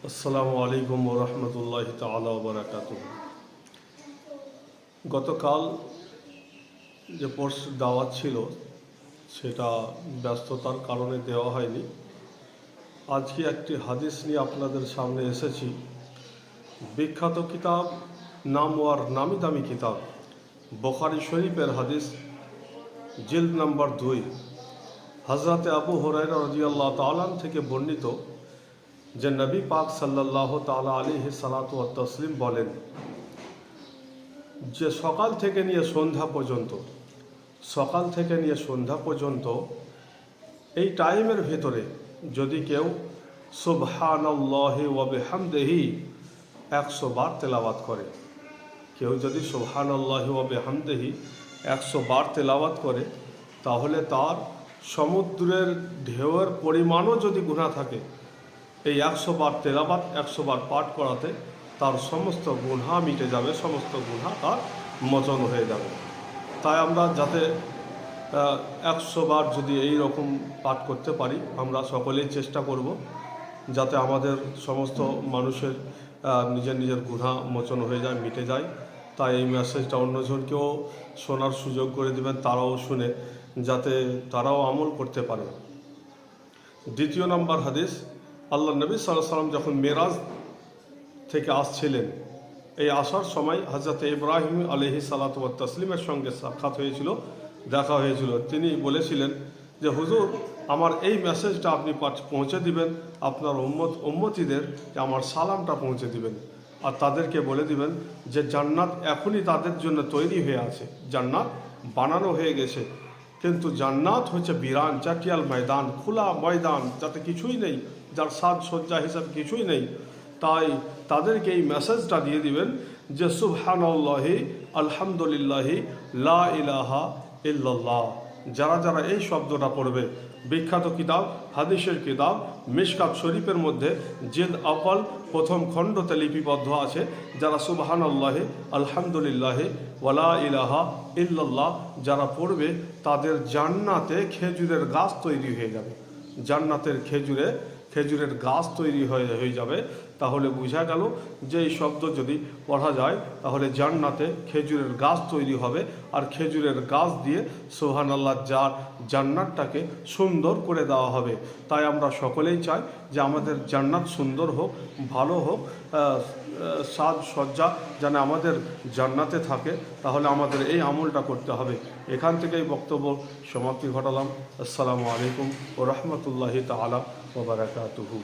আসসালামু আলাইকুম ওয়া রাহমাতুল্লাহি তাআলা ওয়া বারাকাতুহু। গতকাল যে দাওয়াত ছিল সেটা ব্যস্ততার কারণে দেওয়া হয়নি। আজকে একটি হাদিস নিয়ে আপনাদের সামনে এসেছি। বিখ্যাত কিতাব, নামি দামি কিতাব বুখারী শরীফের হাদিস, জিলদ নম্বর 2, হযরতে আবু হুরায়রা রাদিয়াল্লাহু তাআলা থেকে বর্ণিত যে নবী পাক সাল্লাল্লাহু তাআলা আলাইহি সাল্লাতু ওয়াত তাসলিম বলেন যে সকাল থেকে নিয়ে সন্ধ্যা পর্যন্ত এই টাইমের ভেতরে যদি কেউ সুবহানাল্লাহি ওয়া বিহামদিহি 100 বার তেলাওয়াত করে, কেউ যদি সুবহানাল্লাহি ওয়া বিহামদিহি 100 বার তেলাওয়াত করে, তাহলে তার সমুদ্রের ঢেউয়ের পরিমাণও যদি গুনাহ থাকে, এই 100 বার তেলাওয়াত 100 বার পাঠ করাতে তার সমস্ত গুনাহ মিটে যাবে, সমস্ত গুনাহ তার মোচন হয়ে যাবে। তাই আমরা যাতে 100 বার যদি এই রকম পাঠ করতে পারি, আমরা সকলেই চেষ্টা করব যাতে আমাদের সমস্ত মানুষের নিজের গুনাহ মোচন হয়ে যায়, মিটে যায়। তাই এই মেসেজটা অন্যজনকেও শোনার সুযোগ করে দেবেন, তারাও শুনে যাতে তারাও আমল করতে পারে। দ্বিতীয় নম্বর হাদিস, আল্লাহ নবী সাল্লাল্লাহু আলাইহি ওয়াসাল্লাম যখন মেরাজ থেকে আসছিলেন, এই আসার সময় হযরত ইব্রাহিম আলাইহিস সালাতু ওয়াত তাসলিমের সঙ্গে সাক্ষাৎ হয়েছিল, দেখা হয়েছিল। তিনি বলেছিলেন যে হুজুর, আমার এই মেসেজটা আপনি পৌঁছে দিবেন আপনার উম্মতিদের, আমার সালামটা পৌঁছে দিবেন, আর তাদেরকে বলে দিবেন যে জান্নাত এখনই তাদের জন্য তৈরি হয়ে আছে, জান্নাত বানানো হয়ে গেছে, কিন্তু জান্নাত হচ্ছে বিরান চাটিয়াল ময়দান, খোলা ময়দান, যাতে কিছুই নেই, যার সাজসজ্জা হিসাবে কিছুই নেই। তাই তাদেরকে এই মেসেজটা দিয়ে দিবেন যে সুবহানাল্লাহি আলহামদুলিল্লাহি লা ইলাহা ইল্লাল্লাহ। যারা এই শব্দটা পড়বে, বিখ্যাত কিতাব, হাদিসের কিতাব মিশকাত শরীফের মধ্যে জিলদ আওয়াল প্রথম খণ্ডতে লিপিবদ্ধ আছে, যারা সুবহানাল্লাহি আলহামদুলিল্লাহি ওয়া লা ইলাহা ইল্লাল্লাহ যারা পড়বে, তাদের জান্নাতে খেজুরের গাছ তৈরি হয়ে যাবে, জান্নাতের খেজুরের গাছ তৈরি হয়ে যাবে। তাহলে বোঝা গেল যে এই শব্দ যদি পড়া যায় তাহলে জান্নাতে খেজুরের গাছ তৈরি হবে, আর খেজুরের গাছ দিয়ে সুবহানাল্লাহ জান্নাতটাকে সুন্দর করে দেওয়া হবে। তাই আমরা সকলেই চাই যে আমাদের জান্নাত সুন্দর হোক, ভালো হোক, সাজসজ্জা যেন আমাদের জান্নাতে থাকে। তাহলে আমাদের এই আমলটা করতে হবে। এখান থেকেই বক্তব্য সমাপ্তি ঘটালাম। আসসালামু আলাইকুম ওয়া রাহমাতুল্লাহি তাআলা ওয়া বারাকাতুহু।